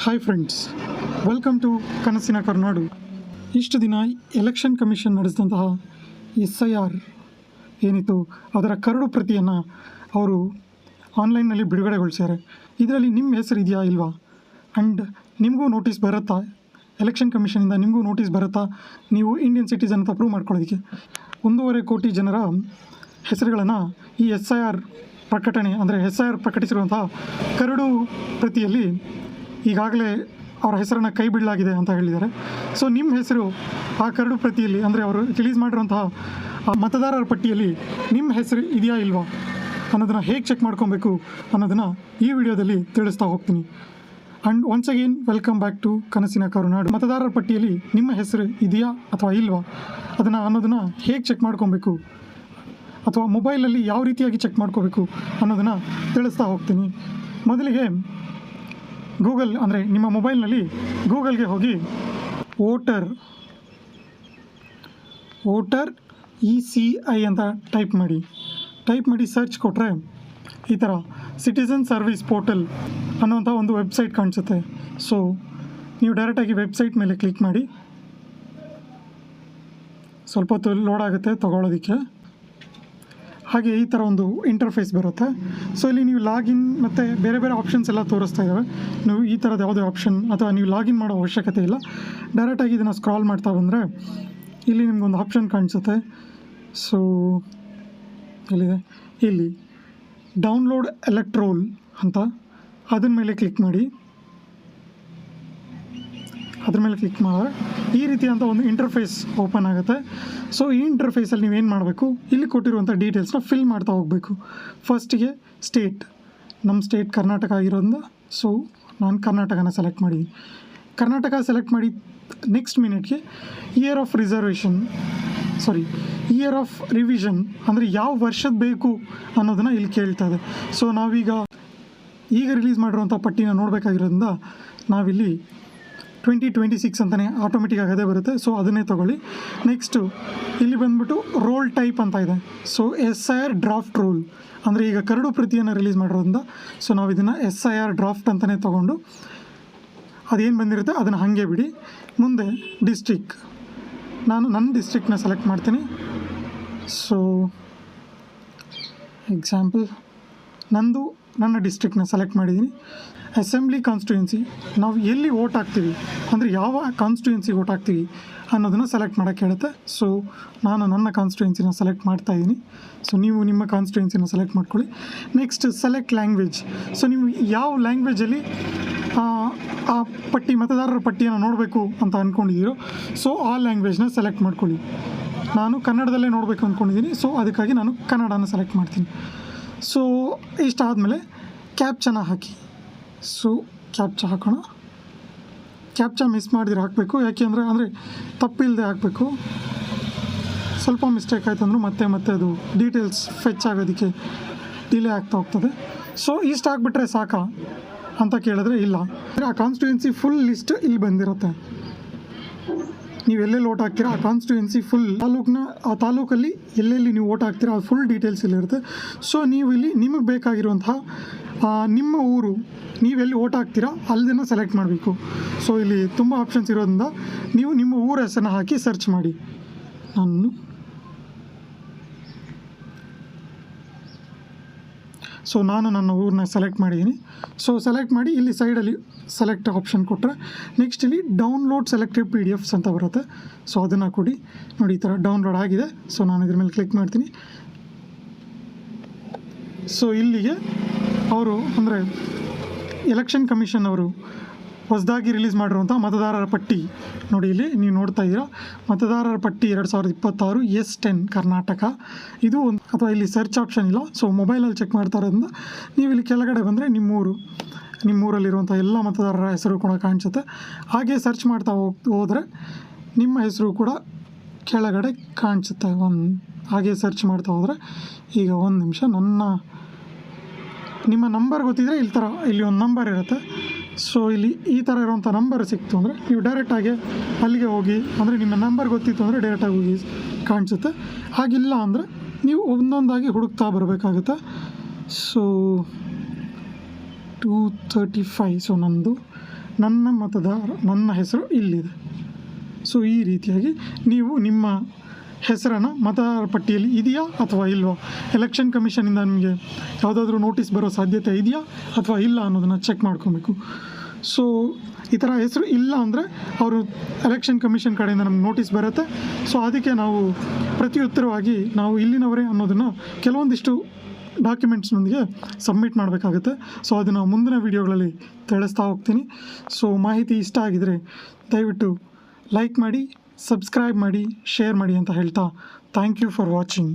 Hi friends, welcome to ಕನಸಿನ ಕರ್ನಾಡು. ಇಷ್ಟು ದಿನ ಎಲೆಕ್ಷನ್ ಕಮಿಷನ್ ನಡೆಸಿದಂತಹ SIR ಏನಿತ್ತು ಅದರ ಕರಡು ಪ್ರತಿಯನ್ನು ಅವರು ಆನ್ಲೈನ್ನಲ್ಲಿ ಬಿಡುಗಡೆಗೊಳಿಸ್ಯಾರೆ. ಇದರಲ್ಲಿ ನಿಮ್ಮ ಹೆಸರು ಇದೆಯಾ ಇಲ್ವಾ, ಆ್ಯಂಡ್ ನಿಮಗೂ ನೋಟಿಸ್ ಬರುತ್ತಾ, ಎಲೆಕ್ಷನ್ ಕಮಿಷನಿಂದ ನಿಮಗೂ ನೋಟಿಸ್ ಬರುತ್ತಾ ನೀವು ಇಂಡಿಯನ್ ಸಿಟಿಸನ್ ಅಂತ ಪ್ರೂವ್ ಮಾಡ್ಕೊಳ್ಳೋದಕ್ಕೆ. 1.5 ಕೋಟಿ ಜನರ ಹೆಸರುಗಳನ್ನು ಈ SIR ಪ್ರಕಟಣೆ ಅಂದರೆ SIR ಪ್ರಕಟಿಸಿರುವಂತಹ ಕರಡು ಪ್ರತಿಯಲ್ಲಿ ಈಗಾಗಲೇ ಅವರ ಹೆಸರನ್ನು ಕೈ ಬಿಡಲಾಗಿದೆ ಅಂತ ಹೇಳಿದ್ದಾರೆ. ಸೊ ನಿಮ್ಮ ಹೆಸರು ಆ ಕರಡು ಪ್ರತಿಯಲ್ಲಿ ಅಂದರೆ ಅವರು ರಿಲೀಸ್ ಮಾಡಿರುವಂತಹ ಆ ಮತದಾರರ ಪಟ್ಟಿಯಲ್ಲಿ ನಿಮ್ಮ ಹೆಸರು ಇದೆಯಾ ಇಲ್ವಾ ಅನ್ನೋದನ್ನು ಹೇಗೆ ಚೆಕ್ ಮಾಡ್ಕೊಬೇಕು ಅನ್ನೋದನ್ನು ಈ ವಿಡಿಯೋದಲ್ಲಿ ತಿಳಿಸ್ತಾ ಹೋಗ್ತೀನಿ. And once again welcome back to ಕನಸಿನ ಕರುನಾಡು. ಮತದಾರರ ಪಟ್ಟಿಯಲ್ಲಿ ನಿಮ್ಮ ಹೆಸರು ಇದೆಯಾ ಅಥವಾ ಇಲ್ವಾ ಅನ್ನೋದನ್ನು ಹೇಗೆ ಚೆಕ್ ಮಾಡ್ಕೊಬೇಕು ಅಥವಾ ಮೊಬೈಲಲ್ಲಿ ಯಾವ ರೀತಿಯಾಗಿ ಚೆಕ್ ಮಾಡ್ಕೋಬೇಕು ಅನ್ನೋದನ್ನು ತಿಳಿಸ್ತಾ ಹೋಗ್ತೀನಿ. ಮೊದಲಿಗೆ ಗೂಗಲ್ ಅಂದರೆ ನಿಮ್ಮ ಮೊಬೈಲ್ನಲ್ಲಿ ಗೂಗಲ್ಗೆ ಹೋಗಿ ವೋಟರ್ ECI ಅಂತ ಟೈಪ್ ಮಾಡಿ ಸರ್ಚ್ ಕೊಟ್ಟರೆ ಈ ಥರ ಸಿಟಿಸನ್ ಸರ್ವಿಸ್ ಪೋರ್ಟಲ್ ಅನ್ನೋಂಥ ಒಂದು ವೆಬ್ಸೈಟ್ ಕಾಣಿಸುತ್ತೆ. ಸೊ ನೀವು ಡೈರೆಕ್ಟಾಗಿ ವೆಬ್ಸೈಟ್ ಮೇಲೆ ಕ್ಲಿಕ್ ಮಾಡಿ, ಸ್ವಲ್ಪ ಹೊತ್ತು ಲೋಡ್ ಆಗುತ್ತೆ ತಗೊಳ್ಳೋದಕ್ಕೆ. ಹಾಗೆ ಈ ಥರ ಒಂದು ಇಂಟರ್ಫೇಸ್ ಬರುತ್ತೆ. ಸೊ ಇಲ್ಲಿ ನೀವು ಲಾಗಿನ್ ಮತ್ತು ಬೇರೆ ಬೇರೆ ಆಪ್ಷನ್ಸ್ ಎಲ್ಲ ತೋರಿಸ್ತಾ ಇದ್ದಾವೆ. ನೀವು ಈ ಥರದ ಯಾವುದೇ ಆಪ್ಷನ್ ಅಥವಾ ನೀವು ಲಾಗಿನ್ ಮಾಡೋ ಅವಶ್ಯಕತೆ ಇಲ್ಲ. ಡೈರೆಕ್ಟಾಗಿ ಇದನ್ನು ಸ್ಕ್ರಾಲ್ ಮಾಡ್ತಾ ಬಂದರೆ ಇಲ್ಲಿ ನಿಮಗೊಂದು ಆಪ್ಷನ್ ಕಾಣಿಸುತ್ತೆ. ಸೊ ಎಲ್ಲಿದೆ, ಇಲ್ಲಿ ಡೌನ್ಲೋಡ್ ಎಲೆಕ್ಟ್ರೋಲ್ ಅಂತ ಅದ್ರ ಮೇಲೆ ಕ್ಲಿಕ್ ಮಾಡಿ. ಅದ್ರ ಮೇಲೆ ಕ್ಲಿಕ್ ಮಾಡಿದ್ರೆ ಈ ರೀತಿಯಾದಂಥ ಒಂದು ಇಂಟರ್ಫೇಸ್ ಓಪನ್ ಆಗುತ್ತೆ. ಸೊ ಈ ಇಂಟರ್ಫೇಸಲ್ಲಿ ನೀವೇನು ಮಾಡಬೇಕು, ಇಲ್ಲಿ ಕೊಟ್ಟಿರುವಂಥ ಡೀಟೇಲ್ಸ್ನ ಫಿಲ್ ಮಾಡ್ತಾ ಹೋಗಬೇಕು. ಫಸ್ಟಿಗೆ ಸ್ಟೇಟ್, ನಮ್ಮ ಸ್ಟೇಟ್ ಕರ್ನಾಟಕ ಆಗಿರೋದ್ರಿಂದ ಸೊ ನಾನು ಕರ್ನಾಟಕನ ಸೆಲೆಕ್ಟ್ ಮಾಡಿದ್ದೀನಿ. ಕರ್ನಾಟಕ ಸೆಲೆಕ್ಟ್ ಮಾಡಿ ನೆಕ್ಸ್ಟ್ ಮಿನಿಟ್ಗೆ ಇಯರ್ ಆಫ್ ರಿವಿಷನ್ ಅಂದರೆ ಯಾವ ವರ್ಷದ ಬೇಕು ಅನ್ನೋದನ್ನು ಇಲ್ಲಿ ಕೇಳ್ತಾ ಇದೆ. ಸೊ ನಾವೀಗ ರಿಲೀಸ್ ಮಾಡಿರುವಂಥ ಪಟ್ಟಿನ ನೋಡಬೇಕಾಗಿರೋದ್ರಿಂದ ನಾವಿಲ್ಲಿ 2026 ಅಂತಲೇ ಆಟೋಮೆಟಿಕ್ ಆಗದೇ ಬರುತ್ತೆ. ಸೊ ಅದನ್ನೇ ತೊಗೊಳ್ಳಿ. ನೆಕ್ಸ್ಟು ಇಲ್ಲಿ ಬಂದ್ಬಿಟ್ಟು ರೋಲ್ ಟೈಪ್ ಅಂತ ಇದೆ. ಸೊ SIR ಡ್ರಾಫ್ಟ್ ರೋಲ್ ಅಂದರೆ ಈಗ ಕರಡು ಪ್ರತಿಯನ್ನು ರಿಲೀಸ್ ಮಾಡಿರೋದ್ರಿಂದ ಸೊ ನಾವು ಇದನ್ನು SIR ಡ್ರಾಫ್ಟ್ ಅಂತಲೇ ತೊಗೊಂಡು ಅದೇನು ಬಂದಿರುತ್ತೆ ಅದನ್ನು ಹಾಗೆ ಬಿಡಿ. ಮುಂದೆ ಡಿಸ್ಟ್ರಿಕ್, ನಾನು ನನ್ನ ಡಿಸ್ಟ್ರಿಕ್ನ ಸೆಲೆಕ್ಟ್ ಮಾಡ್ತೀನಿ. ಸೊ ಎಕ್ಸಾಂಪಲ್ ನನ್ನ ಡಿಸ್ಟ್ರಿಕ್ನ ಸೆಲೆಕ್ಟ್ ಮಾಡಿದ್ದೀನಿ. ಅಸೆಂಬ್ಲಿ ಕಾನ್ಸ್ಟಿಟ್ಯೂನ್ಸಿ, ನಾವು ಎಲ್ಲಿ ವೋಟ್ ಹಾಕ್ತೀವಿ ಅಂದರೆ ಯಾವ ಕಾನ್ಸ್ಟಿಟ್ಯೂನ್ಸಿಗೆ ವೋಟ್ ಹಾಕ್ತೀವಿ ಅನ್ನೋದನ್ನು ಸೆಲೆಕ್ಟ್ ಮಾಡೋಕ್ಕೆ ಹೇಳುತ್ತೆ. ಸೊ ನಾನು ನನ್ನ ಕಾನ್ಸ್ಟಿಟ್ಯೂನ್ಸಿನ ಸೆಲೆಕ್ಟ್ ಮಾಡ್ತಾಯಿದ್ದೀನಿ. ಸೊ ನೀವು ನಿಮ್ಮ ಕಾನ್ಸ್ಟಿಟ್ಯೂನ್ಸಿನ ಸೆಲೆಕ್ಟ್ ಮಾಡ್ಕೊಳ್ಳಿ. Next select language. ಸೊ ನೀವು ಯಾವ ಲ್ಯಾಂಗ್ವೇಜಲ್ಲಿ ಆ ಮತದಾರರ ಪಟ್ಟಿಯನ್ನು ನೋಡಬೇಕು ಅಂತ ಅಂದ್ಕೊಂಡಿದ್ದೀರೋ ಸೊ ಆ ಲ್ಯಾಂಗ್ವೇಜ್ನ ಸೆಲೆಕ್ಟ್ ಮಾಡ್ಕೊಳ್ಳಿ. ನಾನು ಕನ್ನಡದಲ್ಲೇ ನೋಡಬೇಕು ಅಂದ್ಕೊಂಡಿದ್ದೀನಿ. ಸೊ ಅದಕ್ಕಾಗಿ ನಾನು ಕನ್ನಡನ ಸೆಲೆಕ್ಟ್ ಮಾಡ್ತೀನಿ. ಸೊ ಇಷ್ಟಾದಮೇಲೆ ಕ್ಯಾಪ್ಚನ ಹಾಕಿ. ಸೊ ಕ್ಯಾಪ್ಚಾ ಹಾಕೋಣ. ಕ್ಯಾಪ್ಚಾ ಮಿಸ್ ಮಾಡಿದ್ರೆ ಹಾಕಬೇಕು, ಯಾಕೆಂದರೆ ತಪ್ಪಿಲ್ಲದೆ ಹಾಕಬೇಕು. ಸ್ವಲ್ಪ ಮಿಸ್ಟೇಕ್ ಆಯ್ತು ಅಂದರೂ ಮತ್ತೆ ಅದು ಡೀಟೇಲ್ಸ್ ಫೆಚ್ ಆಗೋದಕ್ಕೆ ಡಿಲೇ ಆಗ್ತಾ ಹೋಗ್ತದೆ. ಸೊ ಇಷ್ಟು ಹಾಕ್ಬಿಟ್ರೆ ಸಾಕಾ ಅಂತ ಕೇಳಿದ್ರೆ ಇಲ್ಲ, ಆ ಕಾನ್ಸ್ಟಿಟ್ಯೂನ್ಸಿ ಫುಲ್ ಲಿಸ್ಟ್ ಇಲ್ಲಿ ಬಂದಿರುತ್ತೆ. ನೀವು ಎಲ್ಲೆಲ್ಲಿ ಓಟ್ ಹಾಕ್ತೀರಾ ಆ ಕಾನ್ಸ್ಟಿಟ್ಯೂನ್ಸಿ ಫುಲ್ ಆ ತಾಲೂಕಲ್ಲಿ ಎಲ್ಲೆಲ್ಲಿ ನೀವು ಓಟ್ ಹಾಕ್ತೀರಾ ಅದು ಫುಲ್ ಡೀಟೇಲ್ಸ್ ಇಲ್ಲಿರುತ್ತೆ. ಸೊ ನೀವು ಇಲ್ಲಿ ನಿಮಗೆ ಬೇಕಾಗಿರುವಂತಹ ನಿಮ್ಮ ಊರು ನೀವೆಲ್ಲಿ ಓಟ್ ಹಾಕ್ತೀರಾ ಅಲ್ಲದನ್ನು ಸೆಲೆಕ್ಟ್ ಮಾಡಬೇಕು. ಸೊ ಇಲ್ಲಿ ತುಂಬ ಆಪ್ಷನ್ಸ್ ಇರೋದ್ರಿಂದ ನೀವು ನಿಮ್ಮ ಊರ ಹೆಸರನ್ನ ಹಾಕಿ ಸರ್ಚ್ ಮಾಡಿ. ನಾನು ನನ್ನ ಊರನ್ನ ಸೆಲೆಕ್ಟ್ ಮಾಡಿದ್ದೀನಿ. ಸೊ ಸೆಲೆಕ್ಟ್ ಮಾಡಿ ಇಲ್ಲಿ ಸೈಡಲ್ಲಿ ಸೆಲೆಕ್ಟ್ ಆಪ್ಷನ್ ಕೊಟ್ಟರೆ ನೆಕ್ಸ್ಟ್ ಇಲ್ಲಿ ಡೌನ್ಲೋಡ್ ಸೆಲೆಕ್ಟೆಡ್ PDFs ಅಂತ ಬರುತ್ತೆ. ಸೊ ಅದನ್ನು ಕೊಡಿ. ನೋಡಿ ಈ ಥರ ಡೌನ್ಲೋಡ್ ಆಗಿದೆ. ಸೊ ನಾನು ಇದ್ರ ಮೇಲೆ ಕ್ಲಿಕ್ ಮಾಡ್ತೀನಿ. ಸೊ ಇಲ್ಲಿಗೆ ಅವರು ಅಂದರೆ ಎಲೆಕ್ಷನ್ ಕಮಿಷನ್ ಅವರು ಹೊಸದಾಗಿ ರಿಲೀಸ್ ಮಾಡಿರುವಂಥ ಮತದಾರರ ಪಟ್ಟಿ ನೋಡಿ, ಇಲ್ಲಿ ನೀವು ನೋಡ್ತಾ ಇದ್ದೀರಾ ಮತದಾರರ ಪಟ್ಟಿ 2026 S10 ಕರ್ನಾಟಕ. ಇದು ಒಂದು ಅಥವಾ ಇಲ್ಲಿ ಸರ್ಚ್ ಆಪ್ಷನ್ ಇಲ್ಲ. ಸೊ ಮೊಬೈಲಲ್ಲಿ ಚೆಕ್ ಮಾಡ್ತಾ ಇರೋದ್ರಿಂದ ನೀವು ಇಲ್ಲಿ ಕೆಳಗಡೆ ಬಂದರೆ ನಿಮ್ಮೂರಲ್ಲಿರುವಂಥ ಎಲ್ಲ ಮತದಾರರ ಹೆಸರು ಕೂಡ ಕಾಣಿಸುತ್ತೆ. ಹಾಗೆ ಸರ್ಚ್ ಮಾಡ್ತಾ ಹೋದರೆ ನಿಮ್ಮ ಹೆಸರು ಕೂಡ ಕೆಳಗಡೆ ಕಾಣಿಸುತ್ತೆ. ಹಾಗೆ ಸರ್ಚ್ ಮಾಡ್ತಾ ಹೋದರೆ ಈಗ ಒಂದು ನಿಮಿಷ ನಿಮ್ಮ ನಂಬರ್ ಗೊತ್ತಿದ್ದರೆ ಇಲ್ಲಿ ಒಂದು ನಂಬರ್ ಇರುತ್ತೆ. ಸೊ ಇಲ್ಲಿ ಈ ಥರ ಇರೋವಂಥ ನಂಬರ್ ಸಿಕ್ತು ಅಂದರೆ ನೀವು ಡೈರೆಕ್ಟಾಗಿ ಅಲ್ಲಿಗೆ ಹೋಗಿ ಅಂದರೆ ನಿಮ್ಮ ನಂಬರ್ ಗೊತ್ತಿತ್ತು ಅಂದರೆ ಡೈರೆಕ್ಟಾಗಿ ಹೋಗಿ ಕಾಣಿಸುತ್ತೆ. ಹಾಗಿಲ್ಲ ಅಂದರೆ ನೀವು ಒಂದೊಂದಾಗಿ ಹುಡುಕ್ತಾ ಬರಬೇಕಾಗುತ್ತೆ. ಸೊ 235 ಸೊ ನಮ್ಮದು ನನ್ನ ಮತದಾರ ನನ್ನ ಹೆಸರು ಇಲ್ಲಿದೆ. ಸೊ ಈ ರೀತಿಯಾಗಿ ನೀವು ನಿಮ್ಮ ಹೆಸರನ್ನು ಮತದಾರರ ಪಟ್ಟಿಯಲ್ಲಿ ಇದೆಯಾ ಅಥವಾ ಇಲ್ವಾ, ಎಲೆಕ್ಷನ್ ಕಮಿಷನಿಂದ ನಿಮಗೆ ಯಾವುದಾದ್ರೂ ನೋಟಿಸ್ ಬರೋ ಸಾಧ್ಯತೆ ಇದೆಯಾ ಅಥವಾ ಇಲ್ಲ ಅನ್ನೋದನ್ನು ಚೆಕ್ ಮಾಡ್ಕೊಬೇಕು. ಸೊ ಈ ಥರ ಹೆಸರು ಇಲ್ಲ ಅಂದರೆ ಅವರು ಎಲೆಕ್ಷನ್ ಕಮಿಷನ್ ಕಡೆಯಿಂದ ನಮ್ಗೆ ನೋಟಿಸ್ ಬರುತ್ತೆ. ಸೊ ಅದಕ್ಕೆ ನಾವು ಪ್ರತ್ಯುತ್ತರವಾಗಿ ನಾವು ಇಲ್ಲಿನವರೇ ಅನ್ನೋದನ್ನು ಕೆಲವೊಂದಿಷ್ಟು ಡಾಕ್ಯುಮೆಂಟ್ಸ್ನೊಂದಿಗೆ ಸಬ್ಮಿಟ್ ಮಾಡಬೇಕಾಗುತ್ತೆ. ಸೊ ಅದನ್ನು ಮುಂದಿನ ವೀಡಿಯೋಗಳಲ್ಲಿ ತಿಳಿಸ್ತಾ ಹೋಗ್ತೀನಿ. ಸೊ ಮಾಹಿತಿ ಇಷ್ಟ ಆಗಿದರೆ ದಯವಿಟ್ಟು ಲೈಕ್ ಮಾಡಿ, ಸಬ್ಸ್ಕ್ರೈಬ್ ಮಾಡಿ, ಶೇರ್ ಮಾಡಿ ಅಂತ ಹೇಳ್ತಾ ಥ್ಯಾಂಕ್ ಯು ಫಾರ್ ವಾಚಿಂಗ್.